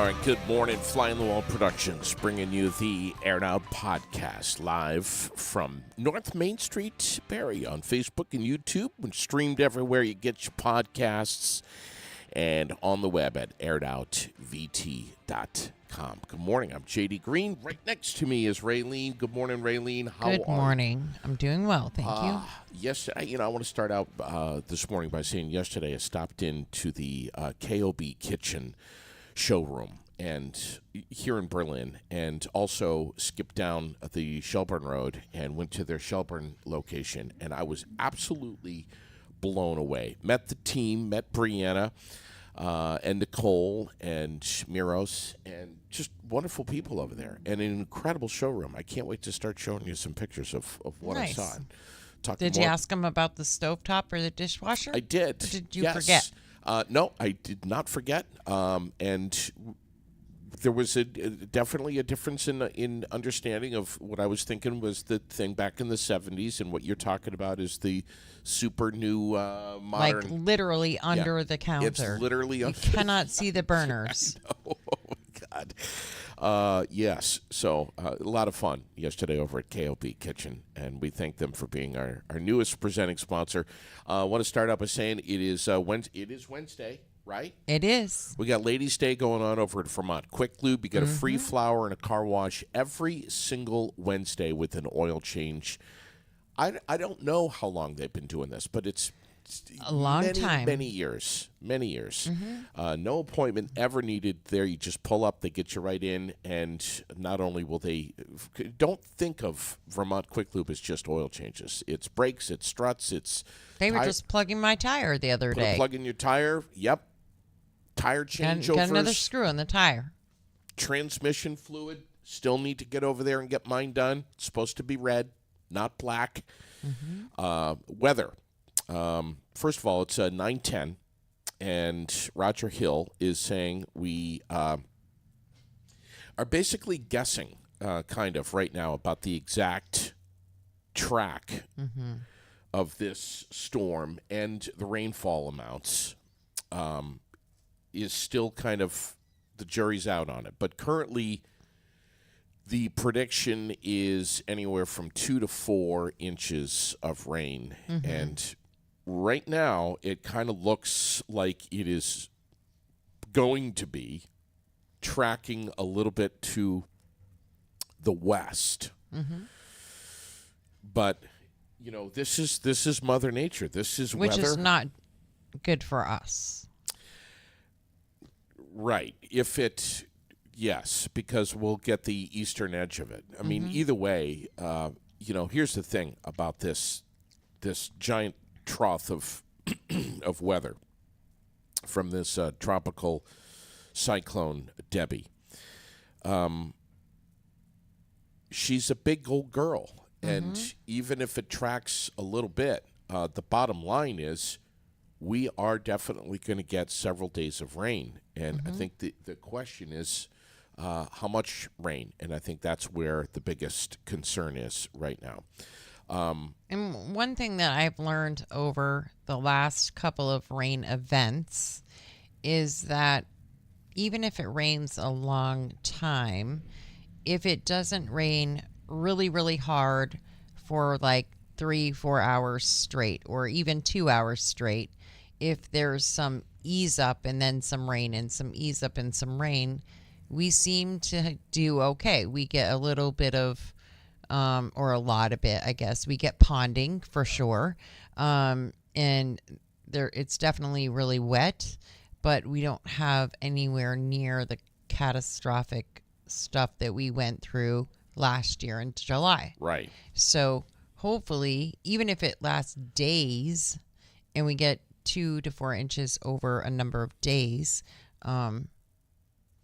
All right, good morning. Fly on the Wall Productions bringing you the Aired Out podcast live from North Main Street, Barrie, on Facebook and YouTube, and streamed everywhere you get your podcasts, and on the web at airedoutvt.com. Good morning. I'm J.D. Green. Right next to me is Raylene. Good morning, Raylene. How are you? Good morning. I'm doing well, thank you. Yes, I want to start out this morning by saying yesterday I stopped into the KOB Kitchen showroom and here in Berlin, and also skipped down the Shelburne Road and went to their Shelburne location, and I was absolutely blown away. Met the team, met Brianna and Nicole and Miros, and just wonderful people over there, and an incredible showroom. I can't wait to start showing you some pictures of what Nice. I saw. Did you ask him about the stovetop or the dishwasher? I did. Or did you Yes. forget? No, I did not forget. And there was definitely a difference in understanding of what I was thinking was the thing back in the 70s, and what you're talking about is the super new modern. Like literally under the counter. It's literally You cannot see the burners. Oh, my God. Yes. So a lot of fun yesterday over at KOB Kitchen, and we thank them for being our newest presenting sponsor. I want to start out by saying it is Wednesday, right? It is. We got Ladies' Day going on over at Vermont Quick Lube. You get a free flower and a car wash every single Wednesday with an oil change. I don't know how long they've been doing this, but it's A long time. Many years. No appointment ever needed there. You just pull up, they get you right in, and not only will they – don't think of Vermont Quick Lube as just oil changes. It's brakes, it's struts, it's – They were just plugging my tire the other day. Plug in your tire. Yep. Tire changeovers. Got another screw in the tire. Transmission fluid. Still need to get over there and get mine done. It's supposed to be red, not black. Weather. First of all, it's 9:10, and Roger Hill is saying we are basically guessing kind of right now about the exact track of this storm, and the rainfall amounts is still kind of, the jury's out on it. But currently, the prediction is anywhere from 2 to 4 inches of rain. And right now, it kind of looks like it is going to be tracking a little bit to the west. But, this is Mother Nature. This is Which weather. is not good for us. Right. Yes, because we'll get the eastern edge of it. I mean, either way, here's the thing about this giant trough of of weather from this tropical cyclone Debbie. She's a big old girl, and even if it tracks a little bit, the bottom line is we are definitely going to get several days of rain. And I think the question is how much rain, and I think that's where the biggest concern is right now. And one thing that I've learned over the last couple of rain events is that even if it rains a long time, if it doesn't rain really, really hard for like 3-4 hours straight, or even 2 hours straight, if there's some ease up and then some rain and some ease up and some rain, we seem to do okay. We get a little bit of, or a lot of it, I guess. We get ponding for sure. And it's definitely really wet, but we don't have anywhere near the catastrophic stuff that we went through last year in July. Right. So hopefully, even if it lasts days and we get 2 to 4 inches over a number of days,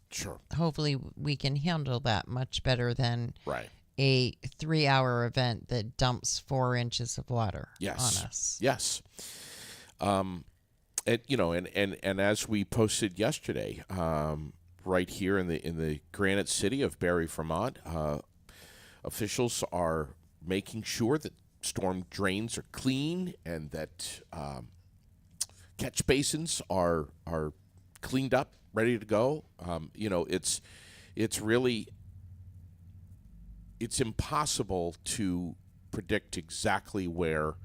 sure. Hopefully we can handle that much better than Right. a 3-hour event that dumps 4 inches of water Yes. on us. Yes. And as we posted yesterday, right here in the Granite City of Barrie, Vermont, officials are making sure that storm drains are clean and that catch basins are cleaned up ready to go. It's really it's impossible to predict exactly where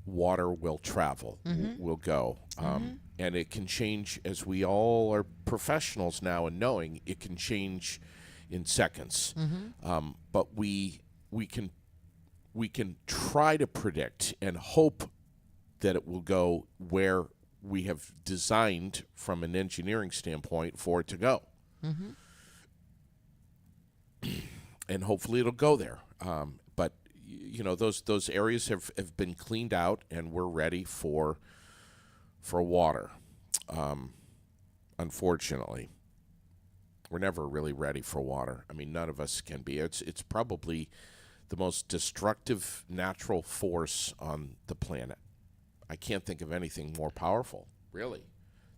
water will travel, will go. And it can change, as we all are professionals now and knowing, it can change in seconds. But we can try to predict and hope that it will go where we have designed from an engineering standpoint for it to go. And hopefully it'll go there. But those areas have been cleaned out, and we're ready for water. Unfortunately, we're never really ready for water. I mean, none of us can be. It's probably the most destructive natural force on the planet. I can't think of anything more powerful, really,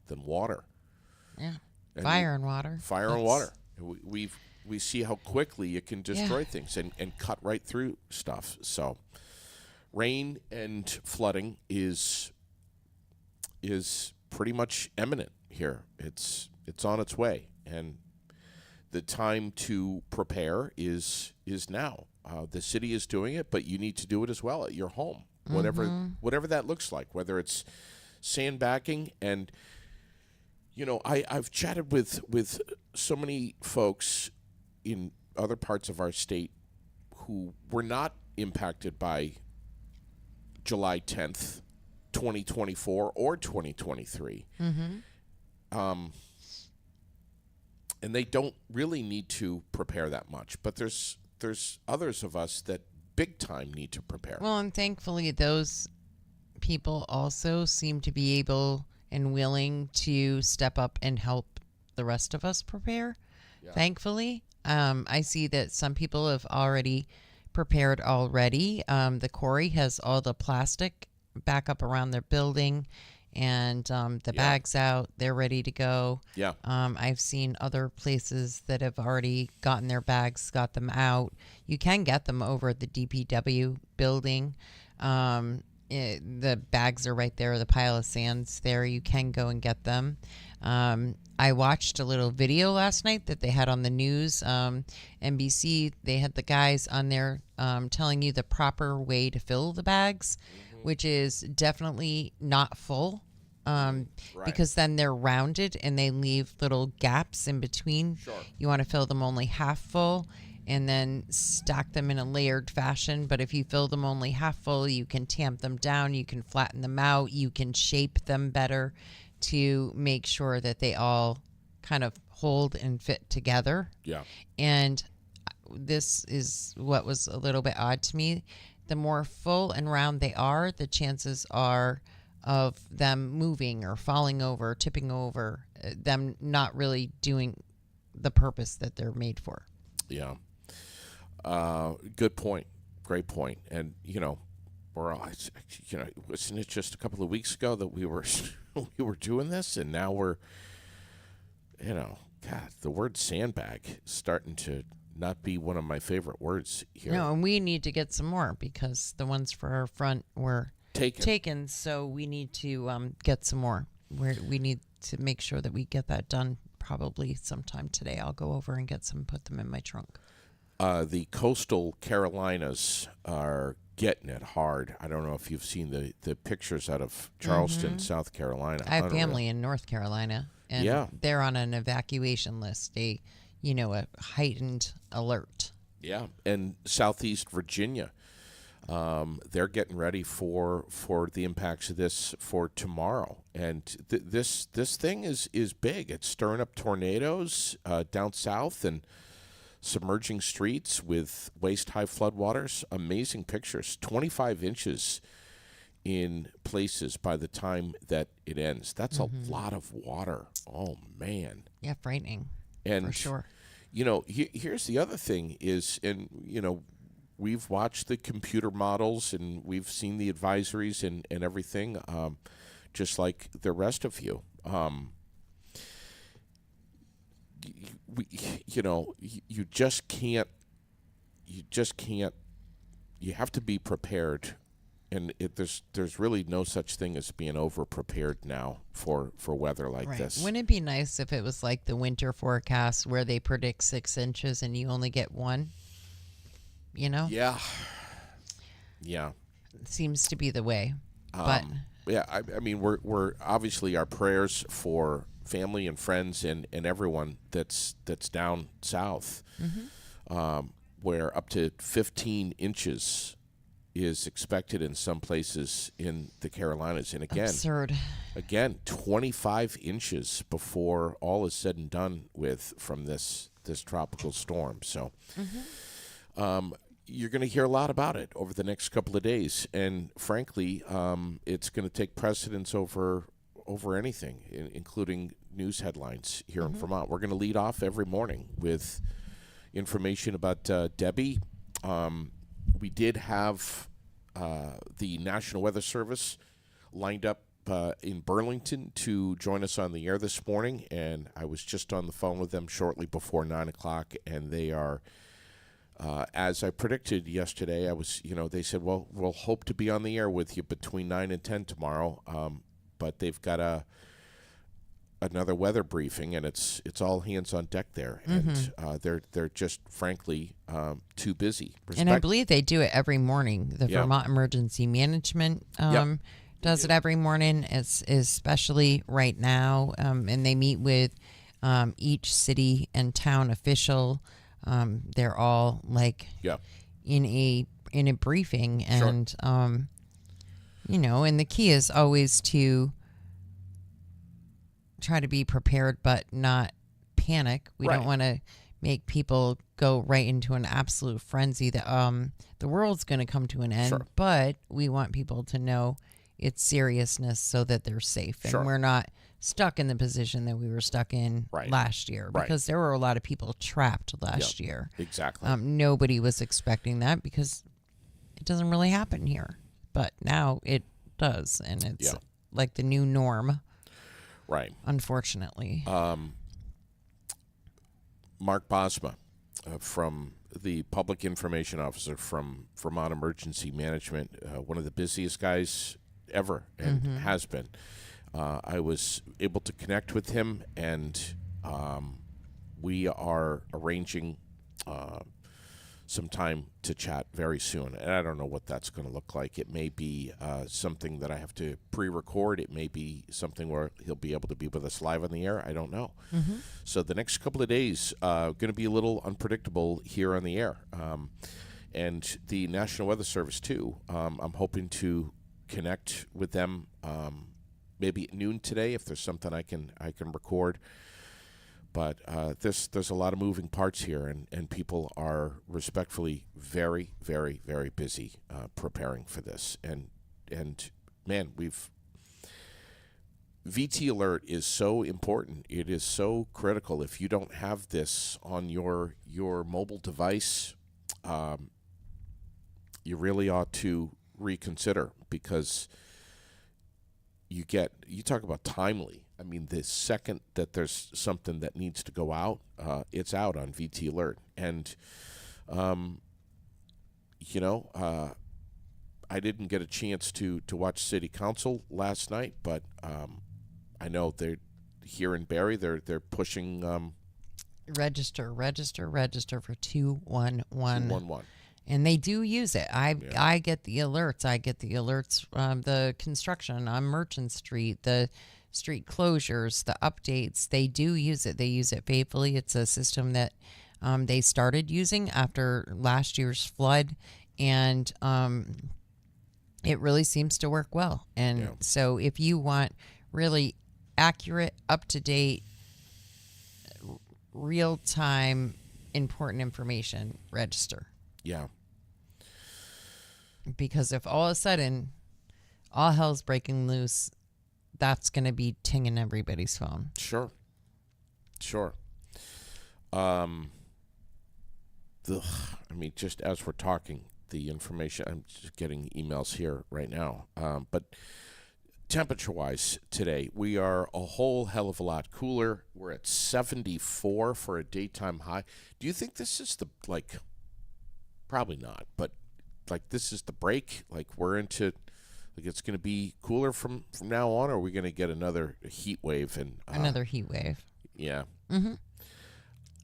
than water. Yeah, fire and water. Fire and water. We see how quickly it can destroy things and cut right through stuff. So rain and flooding is pretty much imminent here. It's on its way, and the time to prepare is now. The city is doing it, but you need to do it as well at your home, whatever that looks like, whether it's sandbagging. And I've chatted with so many folks in other parts of our state who were not impacted by July 10th, 2024 or 2023. And they don't really need to prepare that much. But there's others of us that big time need to prepare. Well, and thankfully those people also seem to be able and willing to step up and help the rest of us prepare. Yeah. Thankfully, I see that some people have already prepared already. The quarry has all the plastic back up around their building, and the bags out. They're ready to go. Yeah. I've seen other places that have already gotten their bags, got them out. You can get them over at the DPW building. The bags are right there. The pile of sand's there. You can go and get them. I watched a little video last night that they had on the news. NBC, they had the guys on there telling you the proper way to fill the bags, which is definitely not full. Right. Because then they're rounded and they leave little gaps in between. Sure. You want to fill them only half full and then stack them in a layered fashion. But if you fill them only half full, you can tamp them down, you can flatten them out, you can shape them better to make sure that they all kind of hold and fit together. Yeah. And this is what was a little bit odd to me. The more full and round they are, the chances are of them moving or falling over, tipping over, them not really doing the purpose that they're made for. Yeah. Good point. Great point. And, we're all, wasn't it just a couple of weeks ago that we were doing this, and now we're, God, the word sandbag is starting to not be one of my favorite words here. No, and we need to get some more because the ones for our front were taken, so we need to get some more. We need to make sure that we get that done probably sometime today. I'll go over and get some, put them in my trunk. The coastal Carolinas are getting it hard. I don't know if you've seen the pictures out of Charleston, South Carolina. I have family in North Carolina, and they're on an evacuation list. A heightened alert. Yeah, and Southeast Virginia. They're getting ready for the impacts of this for tomorrow, and this thing is big. It's stirring up tornadoes down south and submerging streets with waist-high floodwaters. Amazing pictures. 25 inches in places by the time that it ends. That's a lot of water. Oh man. Yeah, frightening. And for sure. Here's the other thing is, and we've watched the computer models and we've seen the advisories and everything, just like the rest of you. You just can't. You have to be prepared And there's really no such thing as being over prepared now for weather like Right. this. Wouldn't it be nice if it was like the winter forecast where they predict 6 inches and you only get one? You know, Yeah, yeah, it seems to be the way. But yeah. I mean, we're obviously our prayers for family and friends and everyone that's down south, where up to 15 inches is expected in some places in the Carolinas, and absurd. again, 25 inches before all is said and done with from this tropical storm. So, you're going to hear a lot about it over the next couple of days, and frankly, it's going to take precedence over anything, including news headlines here in Vermont. We're going to lead off every morning with information about Debbie. We did have the National Weather Service lined up in Burlington to join us on the air this morning, and I was just on the phone with them shortly before 9 o'clock, and they are, as I predicted yesterday, they said, well, we'll hope to be on the air with you between 9 and 10 tomorrow, but they've got another weather briefing, and it's all hands on deck there, and they're just frankly too busy. And I believe they do it every morning. The Vermont Emergency Management does it every morning, especially right now, and they meet with each city and town official. They're all like in a briefing, and and the key is always to try to be prepared but not panic. We don't want to make people go right into an absolute frenzy that the world's going to come to an end, but we want people to know its seriousness so that they're safe and we're not stuck in the position that we were stuck in last year, because there were a lot of people trapped last year. Exactly. Nobody was expecting that because it doesn't really happen here, but now it does, and it's like the new norm. Right. Unfortunately. Mark Bosma from the Public Information Officer from Vermont Emergency Management, one of the busiest guys ever and has been. I was able to connect with him, and we are arranging some time to chat very soon. And I don't know what that's going to look like. It may be something that I have to pre-record. It may be something where he'll be able to be with us live on the air. I don't know. So the next couple of days going to be a little unpredictable here on the air. And the National Weather Service, too. I'm hoping to connect with them maybe at noon today if there's something I can record. But there's a lot of moving parts here, and people are respectfully very, very, very busy preparing for this. And man, VT Alert is so important. It is so critical. If you don't have this on your mobile device, you really ought to reconsider, because you talk about timely. I mean, the second that there's something that needs to go out, it's out on VT Alert. And, I didn't get a chance to watch City Council last night, but I know they're here in Barrie. They're pushing register for 211. 211. And they do use it. I get the alerts. The construction on Merchant Street, the street closures, the updates. They do use it. They use it faithfully. It's a system that they started using after last year's flood, and it really seems to work well. And so if you want really accurate, up-to-date, real-time, important information, register. Yeah. Because if all of a sudden all hell's breaking loose, that's going to be tinging everybody's phone. Sure. Just as we're talking, the information, I'm just getting emails here right now. But temperature-wise today, we are a whole hell of a lot cooler. We're at 74 for a daytime high. Do you think this is probably not, but this is the break? Like, we're into Like it's going to be cooler from now on, or are we going to get another heat wave? And Another heat wave. yeah. Mm-hmm.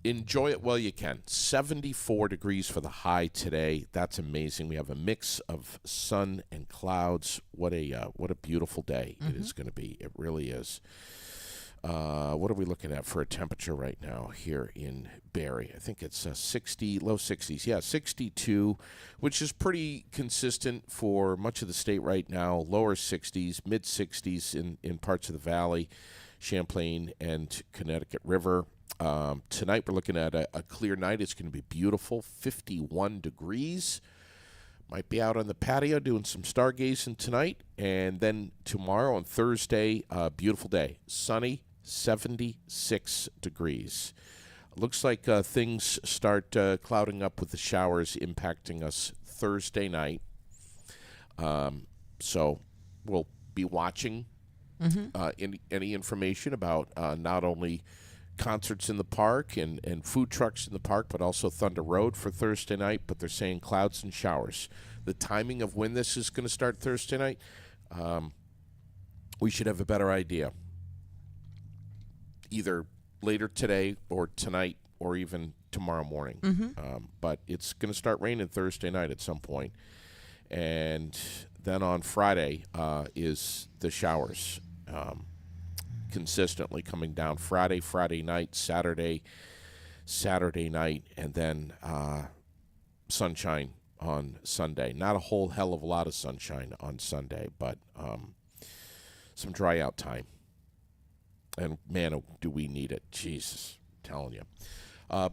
Enjoy it while you can. 74 degrees for the high today. That's amazing. We have a mix of sun and clouds. What a beautiful day it is going to be. It really is. What are we looking at for a temperature right now here in Barrie? I think it's 60, low 60s. Yeah, 62, which is pretty consistent for much of the state right now. Lower 60s, mid 60s in parts of the valley, Champlain and Connecticut River. Tonight we're looking at a clear night. It's going to be beautiful, 51 degrees. Might be out on the patio doing some stargazing tonight. And then tomorrow on Thursday, beautiful day, sunny, 76 degrees. Looks like things start clouding up with the showers impacting us Thursday night. So we'll be watching any information about not only concerts in the park and food trucks in the park, but also Thunder Road for Thursday night. But they're saying clouds and showers. The timing of when this is going to start Thursday night, we should have a better idea. Either later today or tonight or even tomorrow morning. But it's going to start raining Thursday night at some point. And then on Friday is the showers consistently coming down. Friday night, Saturday night, and then sunshine on Sunday. Not a whole hell of a lot of sunshine on Sunday, but some dry out time. And, man, oh, do we need it. Jesus, I'm telling you.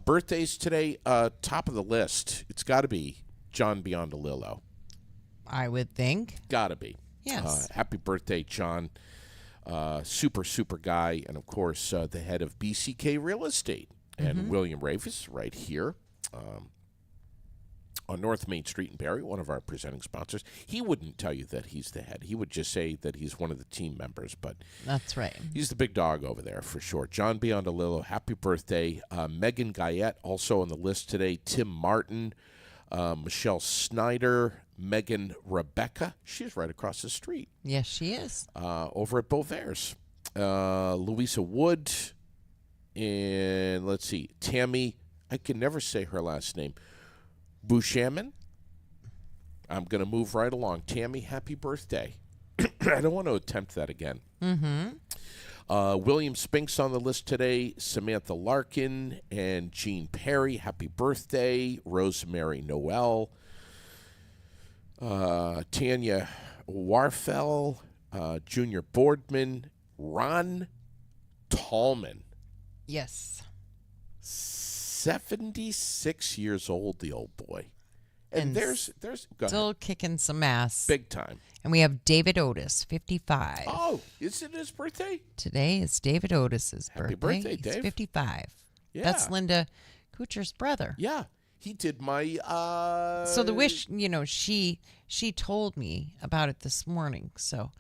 Birthdays today, top of the list. It's got to be John Biondolillo. I would think. Got to be. Yes. Happy birthday, John. Super guy. And, of course, the head of BCK Real Estate. And William Ravis right here on North Main Street in Barrie, one of our presenting sponsors. He wouldn't tell you that he's the head. He would just say that he's one of the team members, but that's right. He's the big dog over there for sure. John Biondolillo, happy birthday. Megan Guyette also on the list today. Tim Martin, Michelle Snyder, Megan Rebecca. She's right across the street. Yes, she is. Over at Beauvairs. Louisa Wood, and let's see, Tammy, I can never say her last name, Bushaman. I'm going to move right along. Tammy, happy birthday. I don't want to attempt that again. William Spinks on the list today. Samantha Larkin and Jean Perry, happy birthday. Rosemary Noel. Tanya Warfel. Junior Boardman. Ron Tallman. Yes. 76 years old, the old boy. And there's go still ahead. Kicking some ass. Big time. And we have David Otis, 55. Oh, is it his birthday? Today is David Otis's Happy birthday. birthday, Dave. He's 55. Yeah. That's Linda Kucher's brother. Yeah. He did my So the wish, she told me about it this morning. So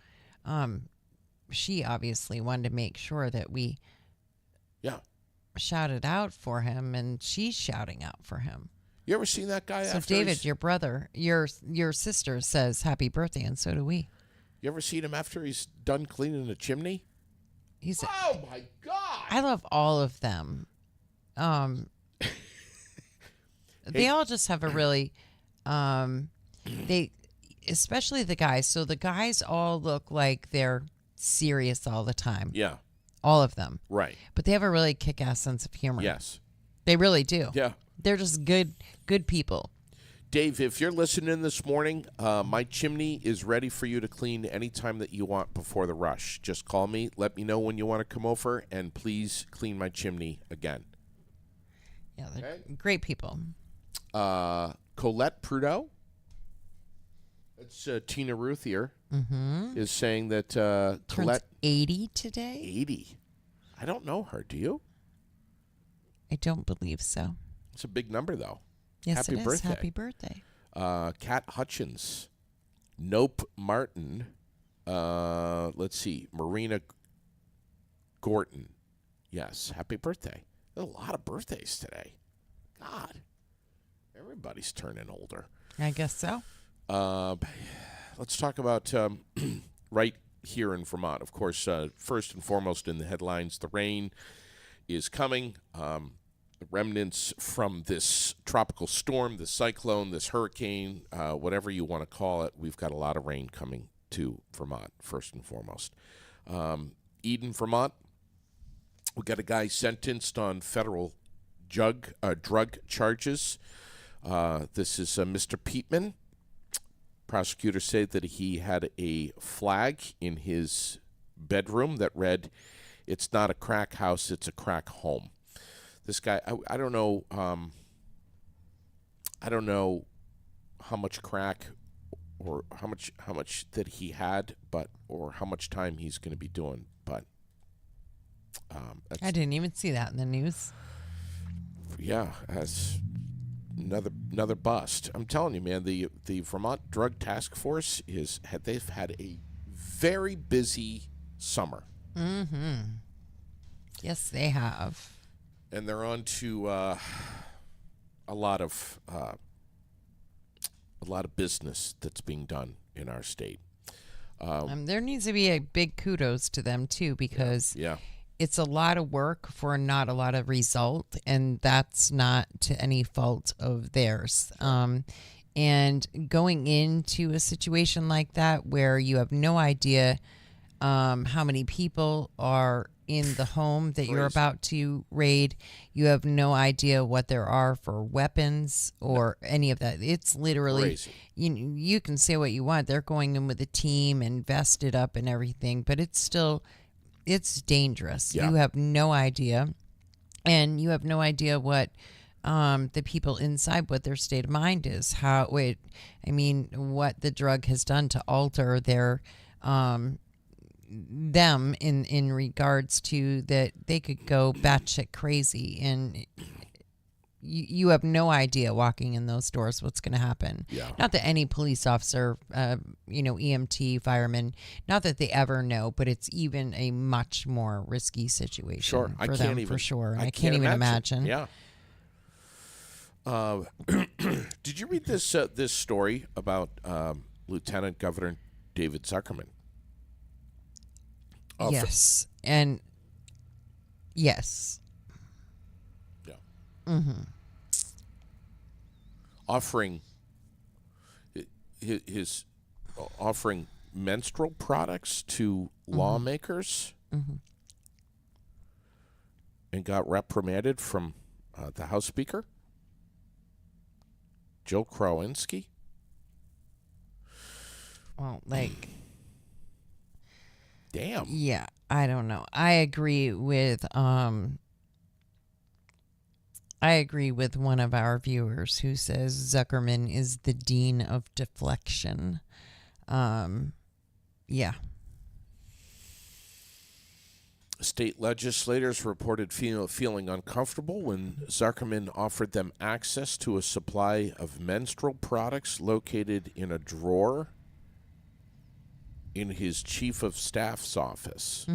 she obviously wanted to make sure that we shouted out for him, and she's shouting out for him. You ever seen that guy? So David, your brother, your sister says happy birthday, and so do we. You ever seen him after he's done cleaning the chimney? Oh my God! I love all of them. They all just have a really, especially the guys. So the guys all look like they're serious all the time. Yeah. All of them. Right. But they have a really kick-ass sense of humor. Yes. They really do. Yeah. They're just good people. Dave, if you're listening this morning, my chimney is ready for you to clean anytime that you want before the rush. Just call me. Let me know when you want to come over, and please clean my chimney again. Yeah, they're great people. Colette Prudhoe, that's Tina Ruth here, is saying that Colette... Turns 80 today? 80. I don't know her. Do you? I don't believe so. It's a big number, though. Yes, Happy it is. birthday. Happy birthday. Kat Hutchins. Nope Martin. Let's see. Marina Gorton. Yes, happy birthday. There's a lot of birthdays today. God. Everybody's turning older. I guess so. let's talk about right here in Vermont. Of course, first and foremost in the headlines, the rain is coming. The remnants from this tropical storm, this cyclone, this hurricane, whatever you want to call it, we've got a lot of rain coming to Vermont, first and foremost. Eden, Vermont, we got a guy sentenced on federal drug charges. This is Mr. Peatman. Prosecutors say that he had a flag in his bedroom that read, "It's not a crack house, it's a crack home." This guy, I don't know. I don't know how much crack or how much that he had, or how much time he's going to be doing. But I didn't even see that in the news. Yeah, that's another bust. I'm telling you, man. The Vermont Drug Task Force they've had a very busy summer. Mm-hmm. Yes, they have. And they're on to a lot of business that's being done in our state. There needs to be a big kudos to them too, because yeah. it's a lot of work for not a lot of result, and that's not to any fault of theirs. And going into a situation like that where you have no idea how many people are in the home that you're about to raid, you have no idea what there are for weapons or any of that. It's literally, you can say what you want. They're going in with a team and vested up and everything, but it's dangerous. Yeah. You have no idea, and you have no idea what the people inside, what their state of mind is, what the drug has done to alter their them in regards to that they could go batshit crazy, and you have no idea walking in those doors what's going to happen. Yeah. Not that any police officer, EMT, fireman, not that they ever know, but it's even a much more risky situation for them, for sure. And I can't even imagine. Yeah. Did you read this story about Lieutenant Governor David Zuckerman? Yes. And yes. Yeah. Mm-hmm. Offering offering menstrual products to lawmakers, and got reprimanded from the House Speaker, Jill Krowinski. Well, damn. Yeah, I don't know. I agree with one of our viewers who says Zuckerman is the dean of deflection. Yeah. State legislators reported feeling uncomfortable when Zuckerman offered them access to a supply of menstrual products located in a drawer in his chief of staff's office.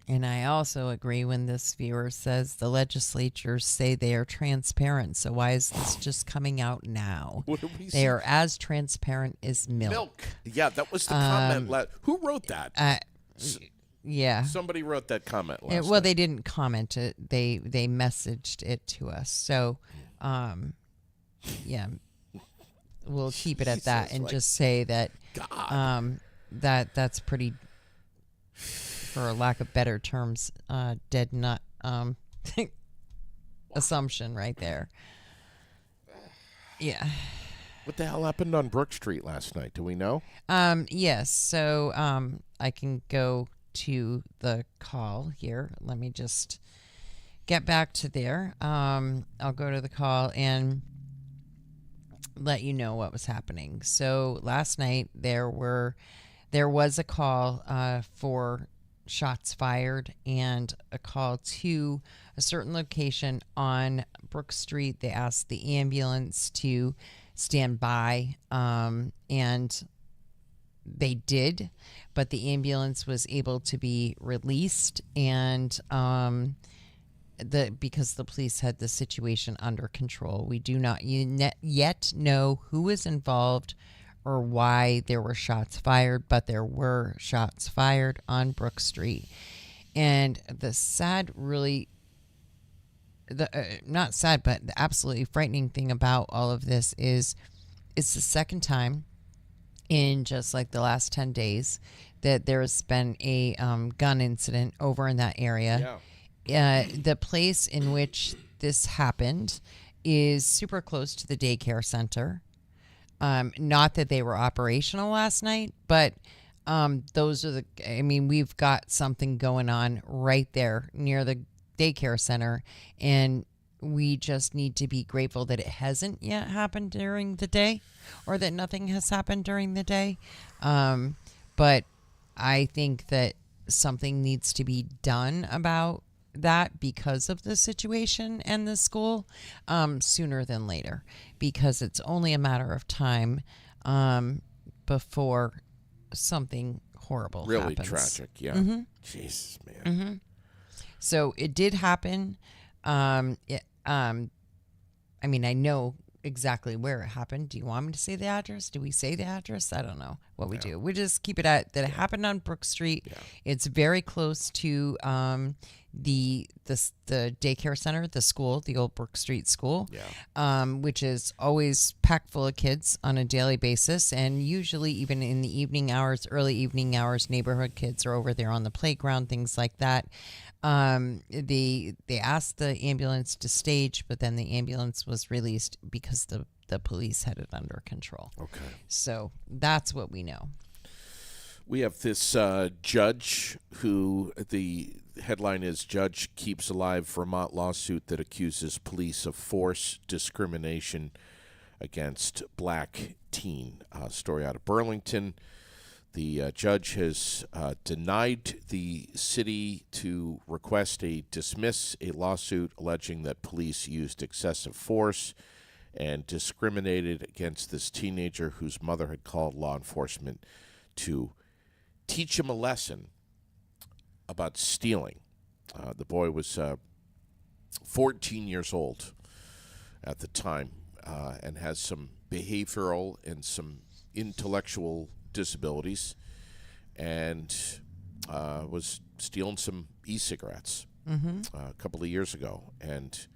And I also agree when this viewer says the legislatures say they are transparent. So why is this just coming out now? What do we They say? are as transparent as milk. Yeah, that was the comment. Who wrote that? Yeah. Somebody wrote that comment last Well, night. they didn't comment it. They messaged it to us. So, yeah, we'll keep it at that and just say that God. that's pretty, for lack of better terms, dead nut assumption right there. Yeah. What the hell happened on Brook Street last night? Do we know? Yes. So I can go to the call here. Let me just get back to there. I'll go to the call and let you know what was happening. So last night there was a call for shots fired and a call to a certain location on Brook Street. They asked the ambulance to stand by, and they did, but the ambulance was able to be released, and because the police had the situation under control. We do not yet know who is involved or why there were shots fired, but there were shots fired on Brook Street. And the sad, really, not sad, but the absolutely frightening thing about all of this is it's the second time in just like the last 10 days that there's been a gun incident over in that area. The place in which this happened is super close to the daycare center. Not that they were operational last night, but those are we've got something going on right there near the daycare center, and we just need to be grateful that it hasn't yet happened during the day, or that nothing has happened during the day. But I think that something needs to be done about that because of the situation and the school sooner than later, because it's only a matter of time before something horrible really happens. Tragic. Yeah. Jesus, man. So it did happen. I know exactly where it happened. Do you want me to say the address? Do we say the address? I don't know what we do. We just keep it at that. It happened on Brook Street. Yeah. It's very close to the daycare center, the school, the old Brook Street school, which is always packed full of kids on a daily basis, and usually even in the evening hours, early evening hours, neighborhood kids are over there on the playground, things like that. They asked the ambulance to stage, but then the ambulance was released because the police had it under control. Okay. So that's what we know. We have this judge who, the headline is Judge Keeps Alive Vermont Lawsuit that accuses police of force discrimination against black teen. Story out of Burlington. The judge has denied the city to dismiss a lawsuit alleging that police used excessive force and discriminated against this teenager whose mother had called law enforcement to teach him a lesson about stealing. The boy was 14 years old at the time and has some behavioral and some intellectual disabilities, and was stealing some e-cigarettes a couple of years ago. And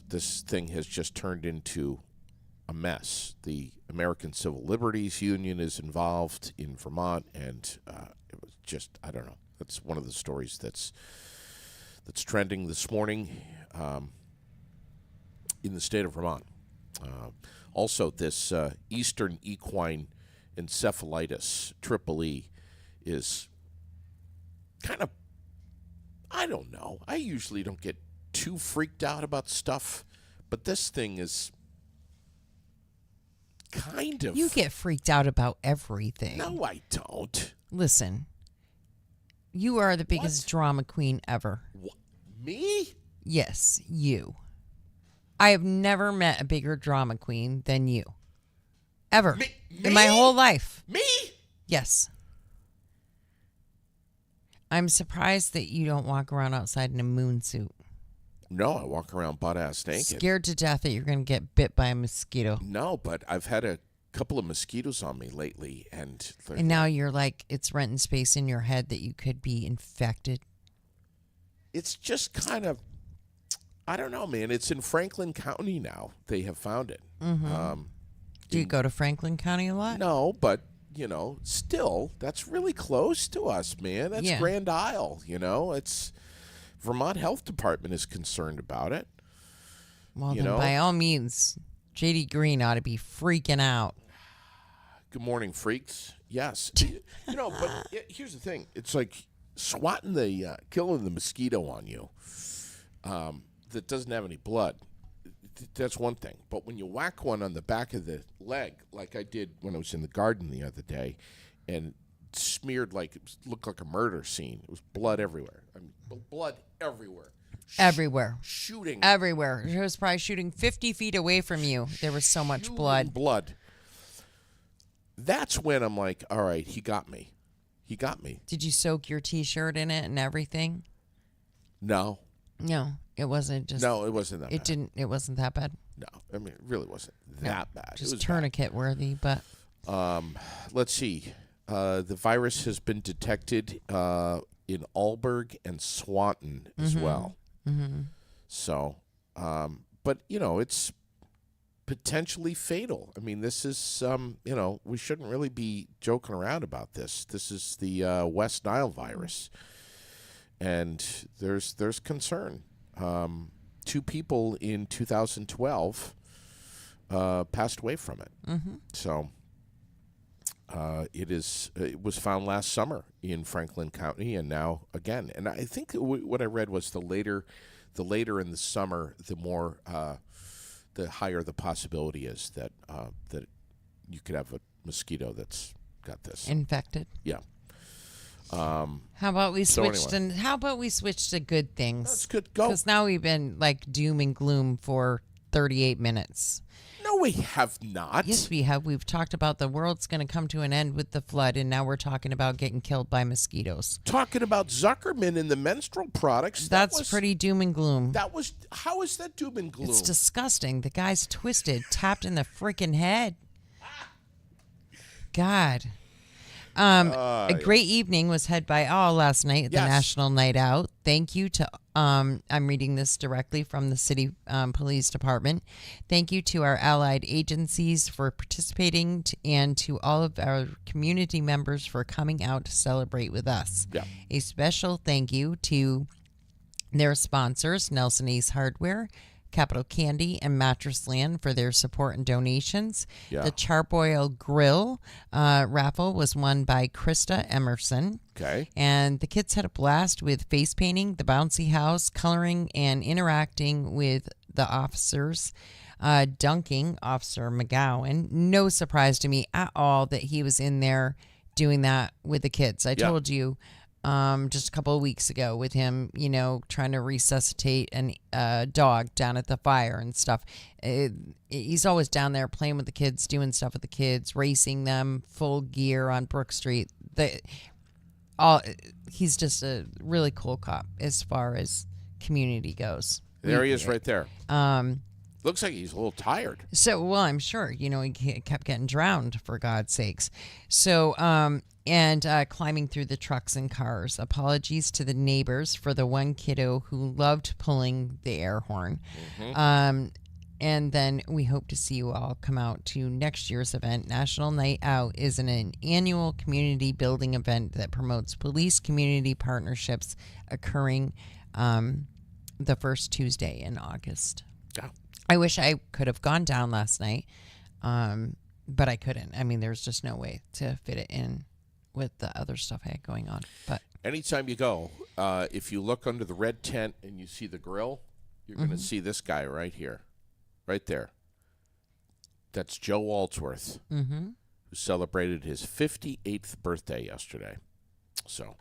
this thing has just turned into a mess. The American Civil Liberties Union is involved in Vermont, and it was just, I don't know. That's one of the stories that's trending this morning in the state of Vermont. Also, this Eastern equine encephalitis, triple E, is kind of, I don't know. I usually don't get too freaked out about stuff, but this thing is kind of. You get freaked out about everything. No, I don't. Listen, you are the biggest drama queen ever. What? Me? Yes, you. I have never met a bigger drama queen than you. Ever. Me? In my whole life. Me? Yes. I'm surprised that you don't walk around outside in a moon suit. No, I walk around butt-ass naked. Scared to death that you're going to get bit by a mosquito. No, but I've had a couple of mosquitoes on me lately, and now you're like, it's renting space in your head that you could be infected. It's just kind of, I don't know, man. It's in Franklin County now. They have found it. Mm-hmm. Do you go to Franklin County a lot? No, but, still, that's really close to us, man. That's Grand Isle, It's Vermont Health Department is concerned about it. Well, then by all means, J.D. Green ought to be freaking out. Good morning, freaks. Yes. But here's the thing. It's like swatting killing the mosquito on you that doesn't have any blood. That's one thing. But when you whack one on the back of the leg, like I did when I was in the garden the other day, and smeared looked like a murder scene. It was blood everywhere. I mean, blood everywhere. Everywhere. Shooting. Everywhere. It was probably shooting 50 feet away from you. There was so much blood. That's when I'm like, all right, he got me. He got me. Did you soak your T-shirt in it and everything? No. No, it wasn't just. No, it wasn't that bad. It wasn't that bad. No, I mean, it really wasn't that bad. Just it was tourniquet worthy, but. Let's see. The virus has been detected in Alberg and Swanton as well. So, but it's potentially fatal. I mean, this is we shouldn't really be joking around about this. This is the West Nile virus, and there's concern. 2 people in 2012 passed away from it. So. It was found last summer in Franklin County, and now again. And I think what I read was the later in the summer, the higher the possibility is that you could have a mosquito that's got this infected. Yeah. How about we switched anyway. and how about we switch to good things? That's good. Go. Because now we've been like doom and gloom for 38 minutes. No, we have not. Yes, we have. We've talked about the world's going to come to an end with the flood, and now we're talking about getting killed by mosquitoes. Talking about Zuckerman and the menstrual products. That's pretty doom and gloom. How is that doom and gloom? It's disgusting. The guy's twisted, tapped in the freaking head. God. A great evening was had by all last night at the National Night Out. Thank you to, I'm reading this directly from the City Police Department. Thank you to our allied agencies for participating and to all of our community members for coming out to celebrate with us. Yeah. A special thank you to their sponsors, Nelson Ace Hardware, Capital Candy, and Mattress Land for their support and donations. Yeah. The Charbroil Grill raffle was won by Krista Emerson. Okay. And the kids had a blast with face painting, the bouncy house, coloring, and interacting with the officers. Dunking Officer McGowan. No surprise to me at all that he was in there doing that with the kids. I told you just a couple of weeks ago with him, trying to resuscitate a dog down at the fire and stuff. He's always down there playing with the kids, doing stuff with the kids, racing them, full gear on Brook Street. He's just a really cool cop as far as community goes. There he is right there. Looks like he's a little tired. So, well, I'm sure, he kept getting drowned, for God's sakes. So, and climbing through the trucks and cars. Apologies to the neighbors for the one kiddo who loved pulling the air horn. And then we hope to see you all come out to next year's event. National Night Out is an annual community building event that promotes police community partnerships occurring the first Tuesday in August. Yeah. I wish I could have gone down last night, but I couldn't. I mean, there's just no way to fit it in with the other stuff I had going on. But anytime you go, if you look under the red tent and you see the grill, you're going to see this guy right here, right there. That's Joe Waldsworth, who celebrated his 58th birthday yesterday. So,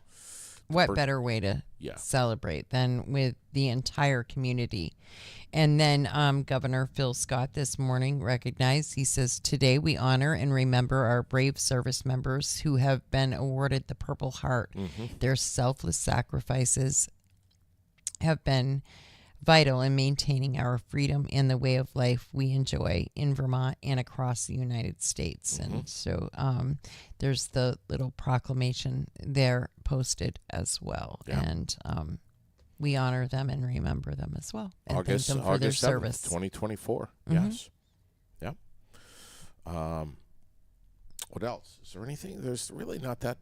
what better way to celebrate than with the entire community? And then Governor Phil Scott this morning recognized, he says, today we honor and remember our brave service members who have been awarded the Purple Heart. Their selfless sacrifices have been vital in maintaining our freedom and the way of life we enjoy in Vermont and across the United States. And so there's the little proclamation there posted as well. Yeah. And we honor them and remember them as well. And August, thank them for their August 7th, service. 2024. Yes. Yep. What else? Is there anything? There's really not that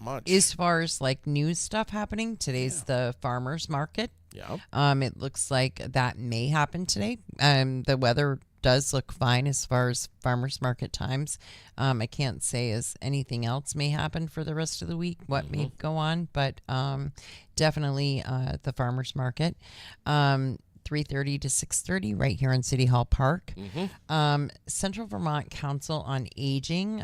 much. As far as like news stuff happening, today's the farmers market. Yeah. It looks like that may happen today. The weather does look fine as far as farmers market times. I can't say as anything else may happen for the rest of the week, what may go on, but definitely the farmers market. 3:30 to 6:30 right here in City Hall Park. Central Vermont Council on Aging,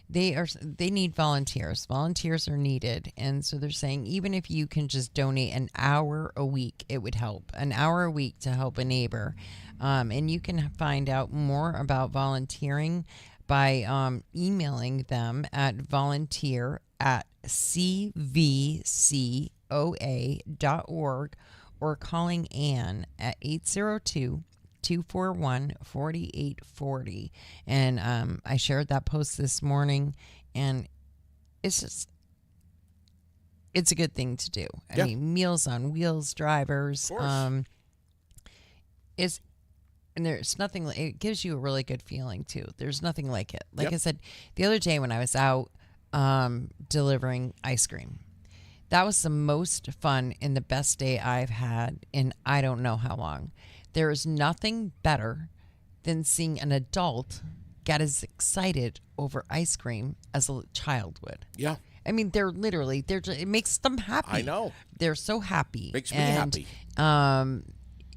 they need volunteers. Volunteers are needed, and so they're saying even if you can just donate an hour a week, it would help. An hour a week to help a neighbor, and you can find out more about volunteering by emailing them at volunteer@cvcoa.org or calling Ann at 802 888-241-4840. And I shared that post this morning, and it's a good thing to do. I mean, Meals on Wheels drivers, is, and there's nothing, it gives you a really good feeling too. There's nothing like it. Like I said, the other day when I was out delivering ice cream, that was the most fun and the best day I've had in I don't know how long. There is nothing better than seeing an adult get as excited over ice cream as a child would. Yeah. I mean, it makes them happy. I know. They're so happy. Makes me happy.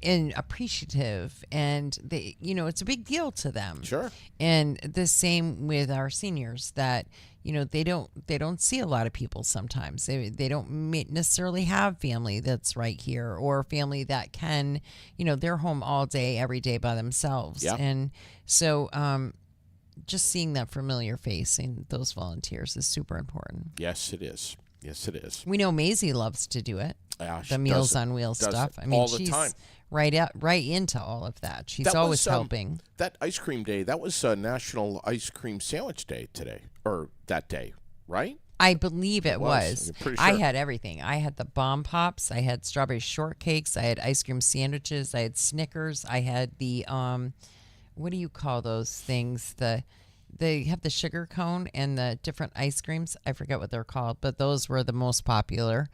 And appreciative, and it's a big deal to them. Sure. And the same with our seniors, that they don't see a lot of people sometimes. They don't necessarily have family that's right here, or family that can, they're home all day every day by themselves. Yeah. And so just seeing that familiar face in those volunteers is super important. Yes, it is. Yes, it is. We know Maisie loves to do it. The Meals on Wheels stuff. I mean, all the she's time. right into all of that. She's always helping. That ice cream day, that was National Ice Cream Sandwich Day today, or that day, right? I believe it was. I'm pretty I sure. had everything. I had the Bomb Pops. I had strawberry shortcakes. I had ice cream sandwiches. I had Snickers. I had the what do you call those things? They have the sugar cone and the different ice creams. I forget what they're called, but those were the most popular.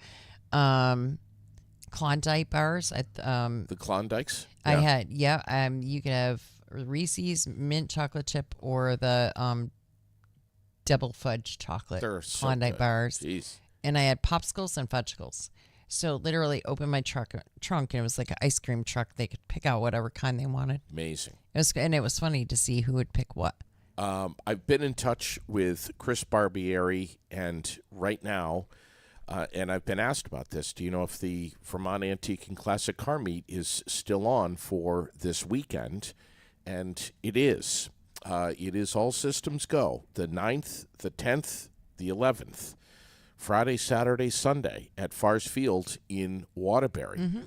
Klondike bars. The Klondikes? I had, you could have Reese's mint chocolate chip or the double fudge chocolate They're so Klondike good. bars. Jeez. And I had popsicles and fudgicles. So literally opened my trunk and it was like an ice cream truck. They could pick out whatever kind they wanted. Amazing. It was funny to see who would pick what. I've been in touch with Chris Barbieri, and right now, and I've been asked about this. Do you know if the Vermont Antique and Classic Car Meet is still on for this weekend? And it is. It is all systems go. The 9th, the 10th, the 11th. Friday, Saturday, Sunday at Fars Field in Waterbury. Mm-hmm.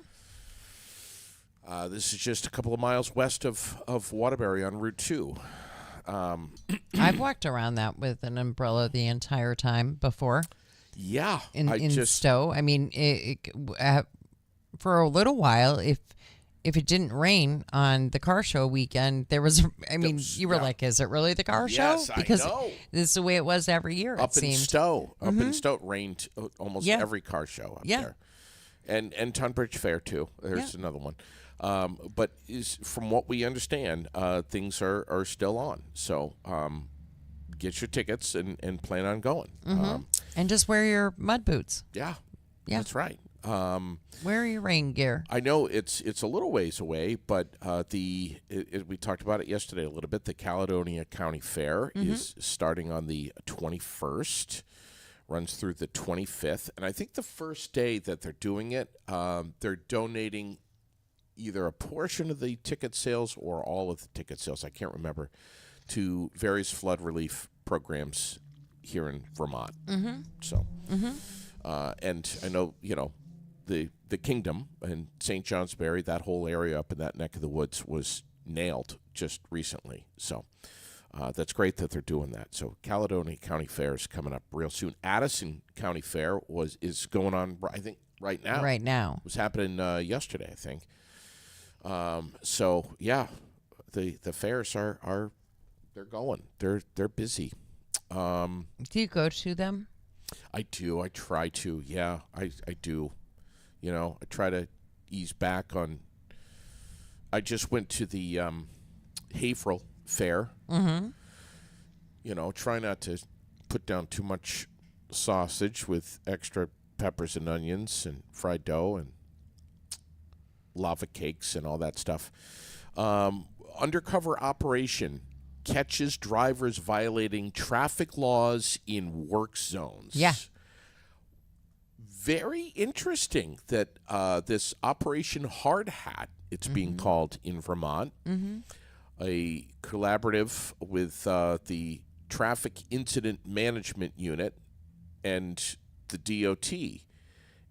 This is just a couple of miles west of Waterbury on Route 2. I've walked around that with an umbrella the entire time before. Yeah. In Stowe. I mean, for a little while, if it didn't rain on the car show weekend, there was, you were like, is it really the car show? Yes, Because I know. this is the way it was every year, Up it in seemed. Stowe. Up in Stowe, it rained almost Yeah. every car show up Yeah. there. And Tunbridge Fair, too. There's another one. But from what we understand, things are still on. So get your tickets and plan on going. And just wear your mud boots. Yeah, that's right. Wear your rain gear. I know it's a little ways away, but we talked about it yesterday a little bit. The Caledonia County Fair is starting on the 21st, runs through the 25th, and I think the first day that they're doing it, they're donating either a portion of the ticket sales or all of the ticket sales, I can't remember, to various flood relief programs here in Vermont. So, and I know, the Kingdom and St. Johnsbury, that whole area up in that neck of the woods was nailed just recently. So that's great that they're doing that. So Caledonia County Fair is coming up real soon. Addison County Fair is going on, I think, right now. Right now. It was happening yesterday, I think. So yeah, the fairs are they're going. They're busy. Do you go to them? I do. I try to. Yeah, I do. I try to ease back on. I just went to the Haverhill Fair. Try not to put down too much sausage with extra peppers and onions and fried dough and lava cakes and all that stuff. Undercover operation catches drivers violating traffic laws in work zones. Yeah. Very interesting that this Operation Hard Hat, it's being called in Vermont, a collaborative with the Traffic Incident Management Unit and the DOT.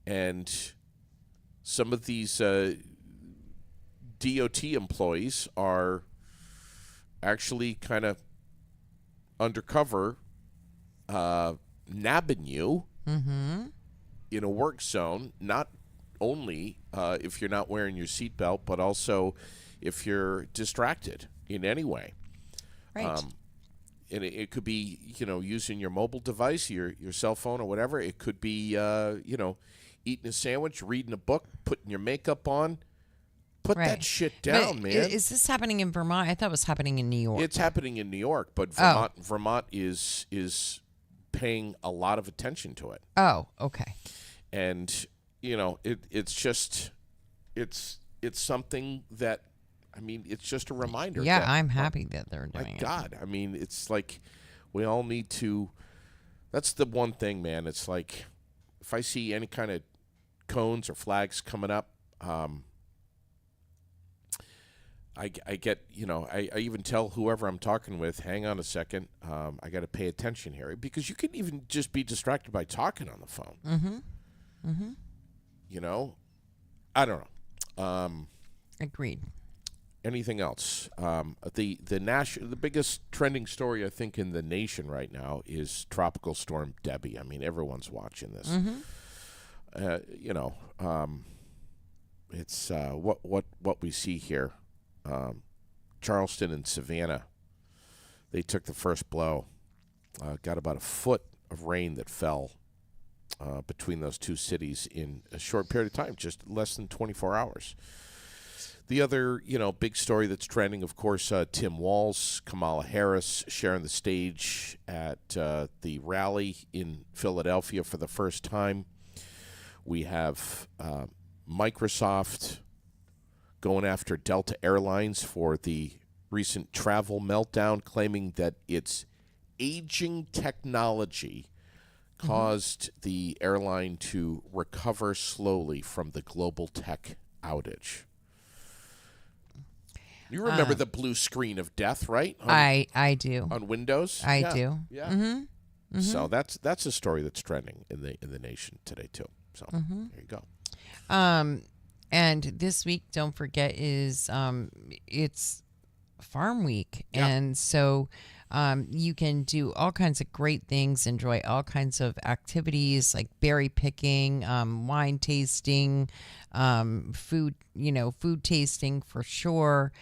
And some of these DOT employees are actually kind of undercover nabbing you in a work zone, not only if you're not wearing your seatbelt, but also if you're distracted in any way. Right. And it could be, using your mobile device, your cell phone or whatever. It could be, eating a sandwich, reading a book, putting your makeup on. Put Right. that shit down, But man. Is this happening in Vermont? I thought it was happening in New York. It's happening in New York, but Oh. Vermont is paying a lot of attention to it. Oh, okay. And it's just it's something that, it's just a reminder. Yeah, that, I'm happy that they're my doing it. God, it's like we all need to. That's the one thing, man. It's like if I see any kind of cones or flags coming up, I get, I even tell whoever I'm talking with, hang on a second, I got to pay attention here, because you can even just be distracted by talking on the phone. I don't know. Agreed. Anything else? The biggest trending story, I think, in the nation right now is Tropical Storm Debbie. Everyone's watching this. It's what we see here. Charleston and Savannah, they took the first blow. Got about a foot of rain that fell between those two cities in a short period of time, just less than 24 hours. The other, big story that's trending, of course, Tim Walz, Kamala Harris sharing the stage at the rally in Philadelphia for the first time. We have Microsoft going after Delta Airlines for the recent travel meltdown, claiming that its aging technology caused the airline to recover slowly from the global tech outage. You remember the blue screen of death, right? I do. On Windows. I do. Yeah. So that's a story that's trending in the nation today too. So there you go. And this week, don't forget, is it's Farm Week, Yeah. and so you can do all kinds of great things, enjoy all kinds of activities like berry picking, wine tasting, food tasting for sure.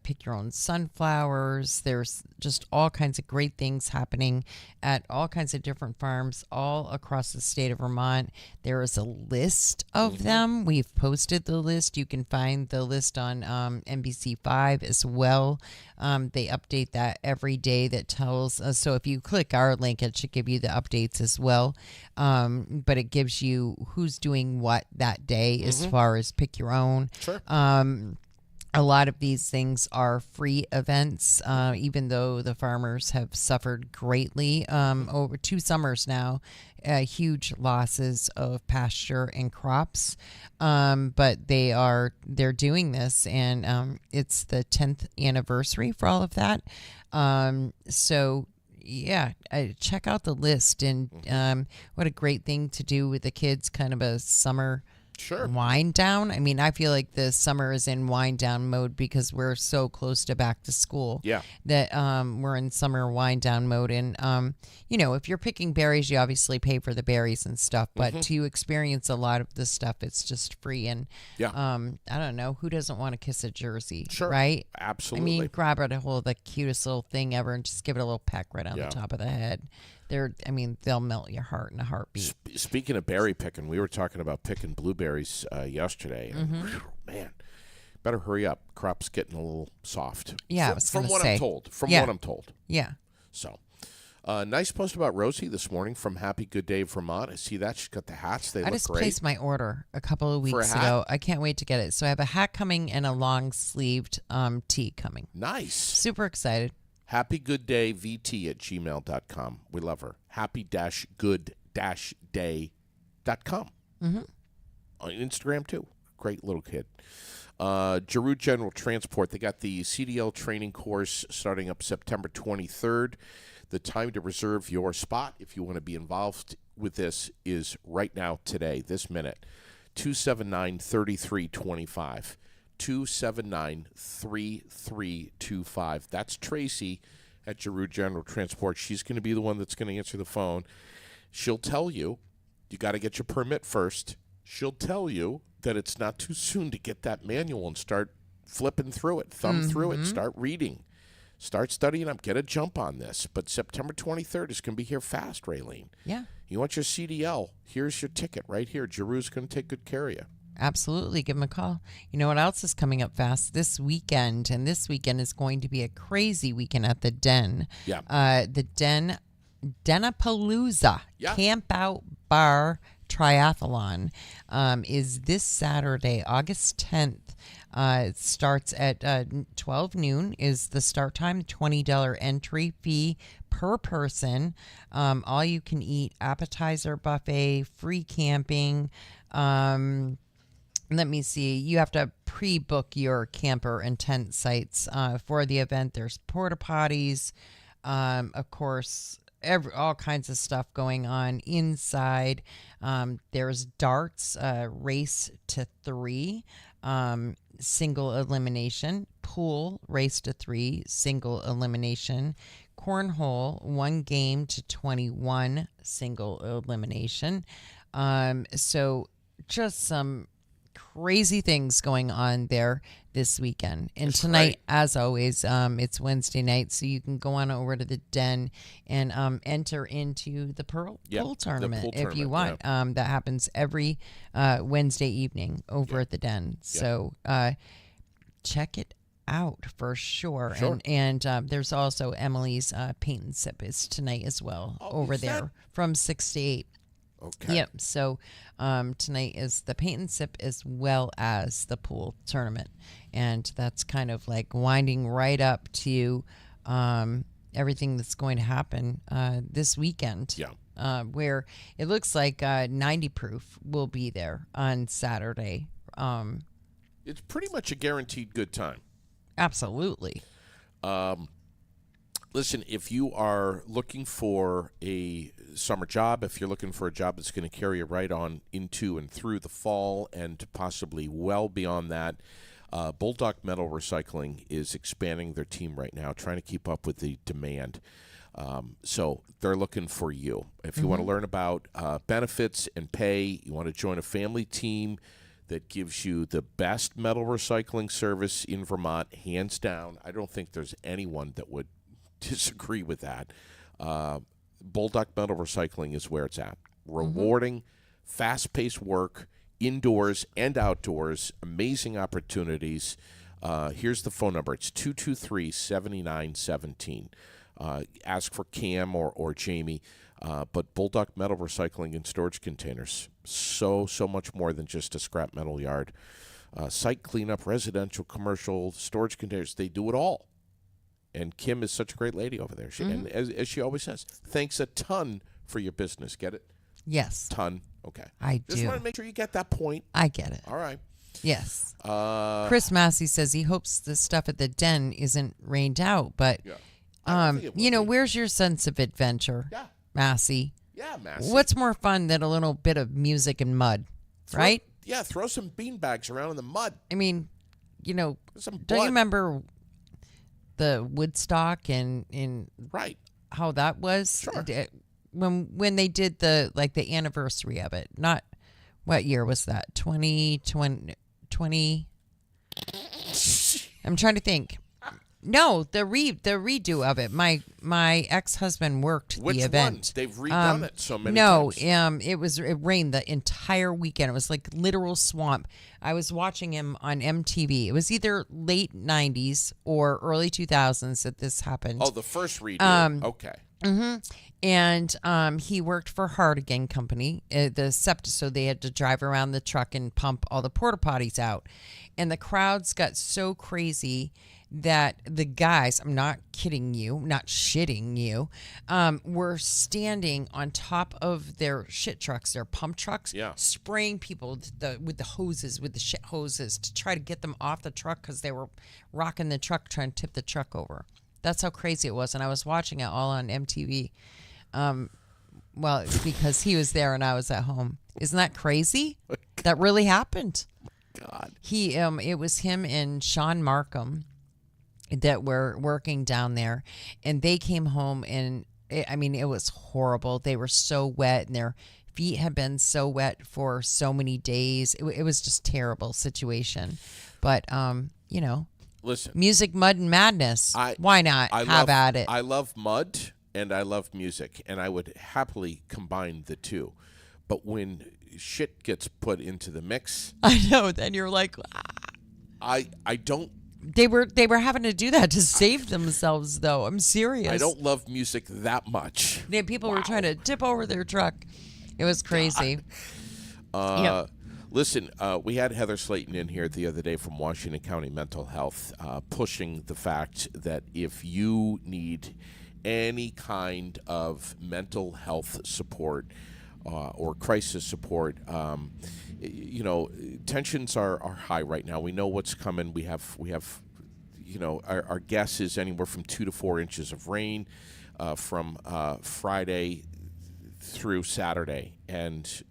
Pick your own sunflowers. There's just all kinds of great things happening at all kinds of different farms all across the state of Vermont. There is a list of them. We've posted the list. You can find the list on NBC5 as well. They update that every day. That tells us. So if you click our link, it should give you the updates as well. But it gives you who's doing what that day as far as pick your own. Sure. A lot of these things are free events, even though the farmers have suffered greatly over 2 summers now, huge losses of pasture and crops. But they're doing this, and it's the 10th anniversary for all of that. So yeah, check out the list, and what a great thing to do with the kids, kind of a summer wind down. I feel like the summer is in wind down mode because we're so close to back to school. Yeah. That we're in summer wind down mode. And if you're picking berries, you obviously pay for the berries and stuff. But to experience a lot of this stuff, it's just free. And I don't know, who doesn't want to kiss a Jersey? Sure. Right? Absolutely. Grab it a hold, the cutest little thing ever, and just give it a little peck right on the top of the head. They'll melt your heart in a heartbeat. Speaking of berry picking, we were talking about picking blueberries yesterday. And, man, better hurry up. Crop's getting a little soft. Yeah, I was gonna say. From what I'm told. Yeah. So, nice post about Rosie this morning from Happy Good Day Vermont. I see that. She's got the hats. They I look just great. placed my order a couple of For a weeks hat? ago. I can't wait to get it. So I have a hat coming and a long-sleeved tee coming. Nice. Super excited. HappyGoodDayVT@gmail.com. We love her. Happy-good-day.com. On Instagram, too. Great little kid. Giroux General Transport, they got the CDL training course starting up September 23rd. The time to reserve your spot, if you want to be involved with this, is right now, today, this minute. 279-3325. 279-3325. That's Tracy at Giroux General Transport. She's going to be the one that's going to answer the phone. She'll tell you got to get your permit first. She'll tell you that it's not too soon to get that manual and start flipping through it, thumb through it, start reading, start studying up, get a jump on this. But September 23rd is going to be here fast, Raylene. Yeah. You want your CDL? Here's your ticket right here. Giroux's going to take good care of you. Absolutely. Give them a call. You know what else is coming up fast this weekend? And this weekend is going to be a crazy weekend at the Den. Yeah. The Denapalooza Camp Out Bar Triathlon is this Saturday, August 10th. It starts at 12 noon is the start time, $20 entry fee per person. All you can eat, appetizer buffet, free camping. Let me see. You have to pre-book your camper and tent sites for the event. There's porta potties, of course, all kinds of stuff going on inside. There's darts, race to 3, single elimination, pool, race to 3, single elimination, cornhole, 1 game to 21, single elimination. So just some crazy things going on there this weekend. And That's tonight, great. as always, it's Wednesday night, so you can go on over to the Den and enter into the pool tournament if you want. That happens every Wednesday evening over at the Den. So check it out for sure. And there's also Emily's Paint and Sip is tonight as well over there from 6 to 8. Okay. Yep. So tonight is the Paint and Sip as well as the pool tournament. And that's kind of like winding right up to everything that's going to happen this weekend. Yeah. Where it looks like 90 proof will be there on Saturday. It's pretty much a guaranteed good time. Absolutely. Listen, if you are looking for a summer job, if you're looking for a job that's going to carry you right on into and through the fall and possibly well beyond that, Bulldog Metal Recycling is expanding their team right now, trying to keep up with the demand. So they're looking for you. If you want to learn about benefits and pay, you want to join a family team that gives you the best metal recycling service in Vermont, hands down. I don't think there's anyone that would disagree with that. Bulldog Metal Recycling is where it's at. Rewarding, fast-paced work, indoors and outdoors, amazing opportunities. Here's the phone number. It's 223-7917. Ask for Cam or Jamie. But Bulldog Metal Recycling and Storage Containers, so much more than just a scrap metal yard. Site cleanup, residential, commercial, storage containers, they do it all. And Kim is such a great lady over there. And as she always says, thanks a ton for your business. Get it? Yes. Ton. Okay. I Just do. want to make sure you get that point. I get it. All right. Yes. Chris Massey says he hopes the stuff at the Den isn't rained out, but Yeah. where's your sense of adventure? Yeah. Massey. Yeah, Massey. What's more fun than a little bit of music and mud, right? Yeah, throw some beanbags around in the mud. I mean, Some don't blood. you remember the Woodstock and Right. how that was? Sure. When they did the anniversary of it. Not what year was that? 2020. I'm trying to think. No, the redo of it. My ex-husband worked Which the event. one? They've redone it so many No, times. it rained the entire weekend. It was like literal swamp. I was watching him on MTV. It was either late 90s or early 2000s that this happened. Oh, the first redo. Okay. And he worked for Hardigan Company, the septic, so they had to drive around the truck and pump all the porta potties out. And the crowds got so crazy that the guys, I'm not kidding you, not shitting you, were standing on top of their shit trucks, their pump trucks, spraying people with the shit hoses to try to get them off the truck because they were rocking the truck, trying to tip the truck over. That's how crazy it was. And I was watching it all on MTV. Well, it's because he was there and I was at home. Isn't that crazy? That really happened. God. It was him and Sean Markham that were working down there, and they came home, and it was horrible. They were so wet, and their feet had been so wet for so many days. It was just terrible situation. But Listen, music, mud, and madness. Why not? Have at it. I love mud and I love music, and I would happily combine the two. But when shit gets put into the mix, I know. Then you're like, I don't. They were having to do that to save themselves, though. I'm serious. I don't love music that much. People were trying to tip over their truck. It was crazy. Yep. Listen, we had Heather Slayton in here the other day from Washington County Mental Health, pushing the fact that if you need any kind of mental health support or crisis support, tensions are high right now. We know what's coming. We have our guess is anywhere from 2 to 4 inches of rain from Friday through Saturday, and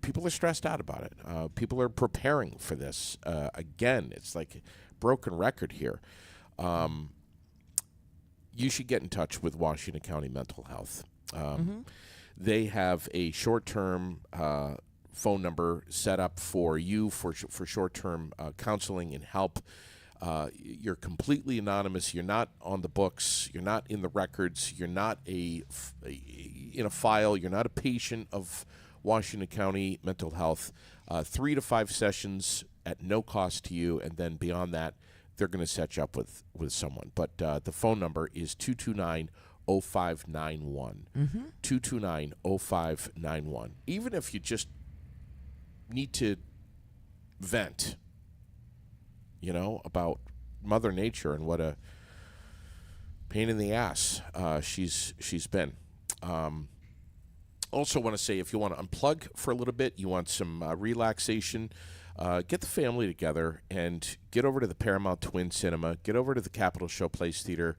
people are stressed out about it. People are preparing for this. Again, it's like a broken record here. You should get in touch with Washington County Mental Health. They have a short-term phone number set up for you for short-term counseling and help. You're completely anonymous. You're not on the books. You're not in the records. You're not in a file. You're not a patient of Washington County Mental Health. 3 to 5 sessions at no cost to you, and then beyond that, they're going to set you up with someone. But the phone number is 229-0591. 229-0591. Even if you just need to vent, about Mother Nature and what a pain in the ass she's been. Also want to say, if you want to unplug for a little bit, you want some relaxation, get the family together and get over to the Paramount Twin Cinema, get over to the Capitol Showplace Theater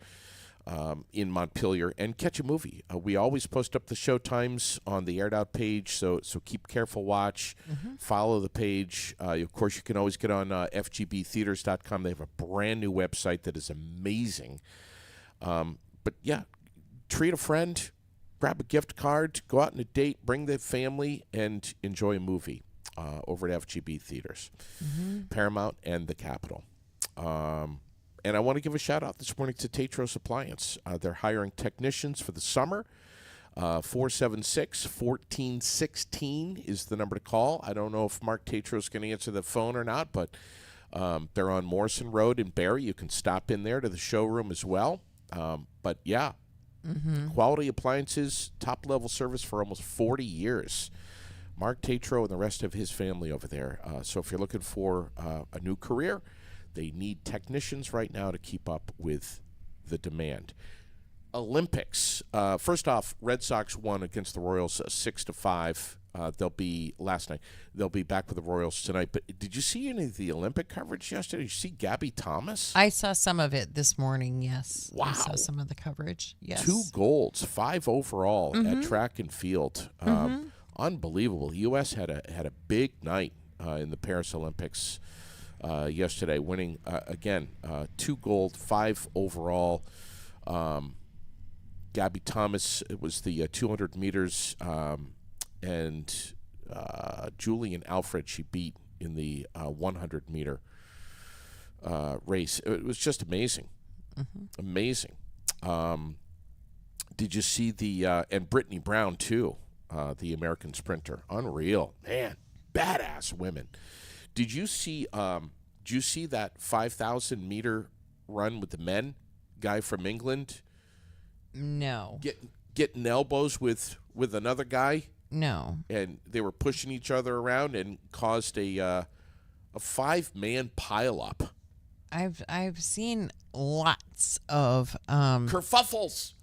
in Montpelier, and catch a movie. We always post up the show times on the Aired Out page, so keep careful watch. Follow the page. Of course, you can always get on fgbtheaters.com. They have a brand new website that is amazing. But yeah, treat a friend, grab a gift card, go out on a date, bring the family, and enjoy a movie over at FGB Theaters, Paramount, and the Capitol. And I want to give a shout-out this morning to Tetros Appliance. They're hiring technicians for the summer. 476-1416 is the number to call. I don't know if Mark Tetros is going to answer the phone or not, but they're on Morrison Road in Barrie. You can stop in there to the showroom as well. But, yeah, quality appliances, top-level service for almost 40 years. Mark Tetro and the rest of his family over there. So if you're looking for a new career, they need technicians right now to keep up with the demand. Olympics. First off, Red Sox won against the Royals 6-5. They'll be last night. They'll be back with the Royals tonight. But did you see any of the Olympic coverage yesterday? Did you see Gabby Thomas? I saw some of it this morning, yes. Wow. I saw some of the coverage, yes. 2 golds, 5 overall at track and field. Unbelievable. U.S. had a big night in the Paris Olympics yesterday, winning, again, 2 gold, 5 overall. Gabby Thomas, it was the 200 meters, and Julian Alfred she beat in the 100-meter race. It was just amazing. Amazing. Did you see and Brittany Brown, too, the American sprinter. Unreal. Man, badass women. Did you see that 5,000-meter run with the men? Guy from England? No. Getting elbows with another guy? No. And they were pushing each other around and caused a 5-man pileup. I've seen lots of kerfuffles.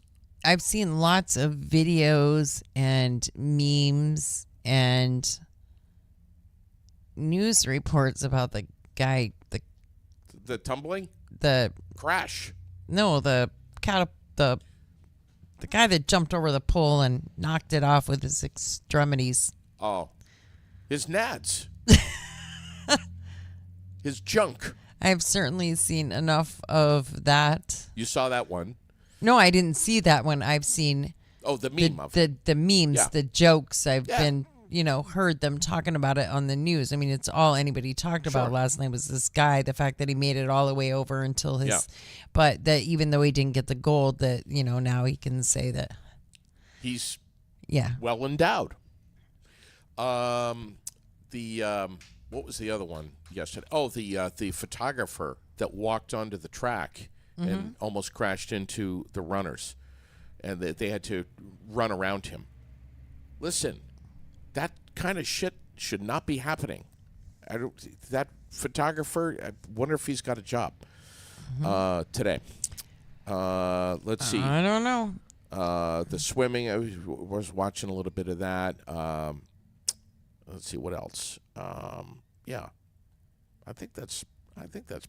I've seen lots of videos and memes and news reports about the guy, the tumbling, the crash. No, the guy that jumped over the pole and knocked it off with his extremities. Oh, his nads. his junk. I've certainly seen enough of that. You saw that one. No, I didn't see that one. I've seen The meme of it. the memes, Yeah. the jokes. I've Yeah. been, heard them talking about it on the news. I mean, it's all anybody talked about Sure. last night was this guy, the fact that he made it all the way over until his, Yeah. but that even though he didn't get the gold, that, now he can say that, He's yeah. well endowed. What was the other one yesterday? Oh, the photographer that walked onto the track and almost crashed into the runners, and they had to run around him. Listen, that kind of shit should not be happening. That photographer, I wonder if he's got a job today. Let's see. I don't know. The swimming, I was watching a little bit of that. Let's see what else. Yeah, I think that's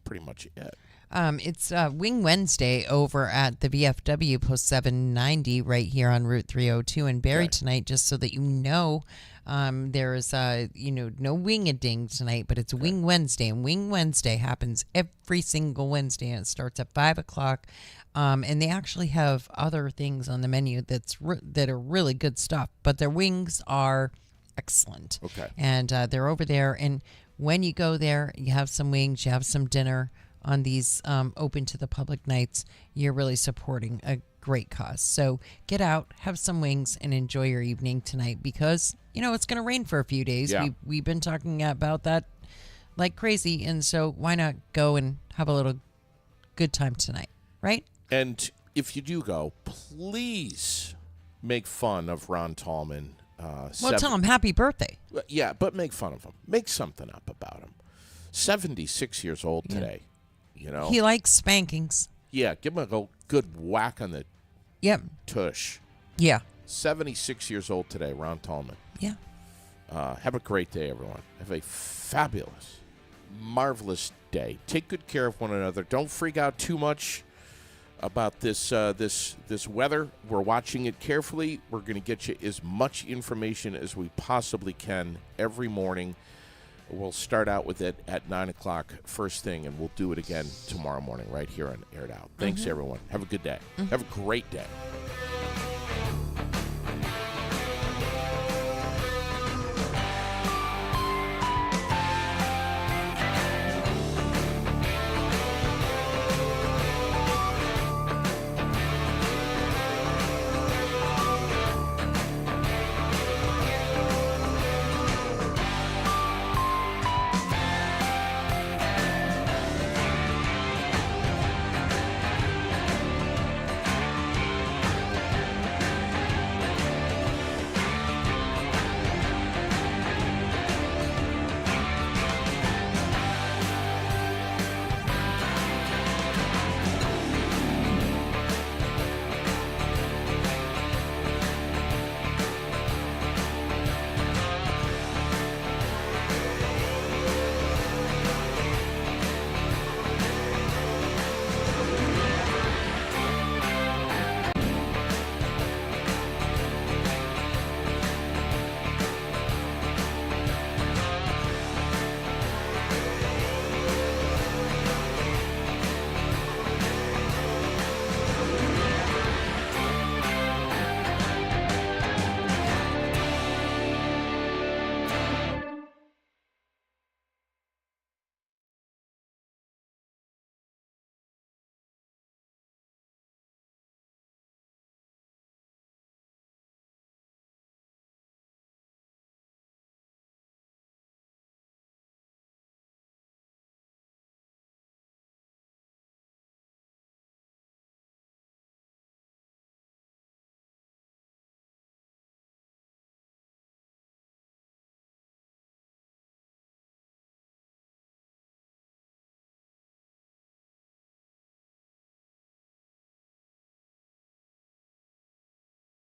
pretty much it. It's Wing Wednesday over at the VFW Post 790 right here on Route 302 in Barrie tonight, just so that you know. There's no wing-a-ding tonight, but it's Wing Wednesday, and Wing Wednesday happens every single Wednesday, and it starts at 5 o'clock. And they actually have other things on the menu that are really good stuff, but their wings are excellent. Okay. And they're over there, and when you go there, you have some wings, you have some dinner on these open to the public nights. You're really supporting a great cause. So get out, have some wings, and enjoy your evening tonight, because it's going to rain for a few days. Yeah. We've been talking about that like crazy, and so why not go and have a little good time tonight, right? And if you do go, please make fun of Ron Tallman. Well, tell him happy birthday. Yeah, but make fun of him. Make something up about him. 76 years old today. He likes spankings. Yeah, give him a good whack on the Yep. tush. Yeah. 76 years old today, Ron Tallman. Yeah. Have a great day, everyone. Have a fabulous, marvelous day. Take good care of one another. Don't freak out too much about this weather. We're watching it carefully. We're going to get you as much information as we possibly can every morning. We'll start out with it at 9 o'clock first thing, and we'll do it again tomorrow morning right here on Aired Out. Thanks, everyone. Have a good day. Have a great day.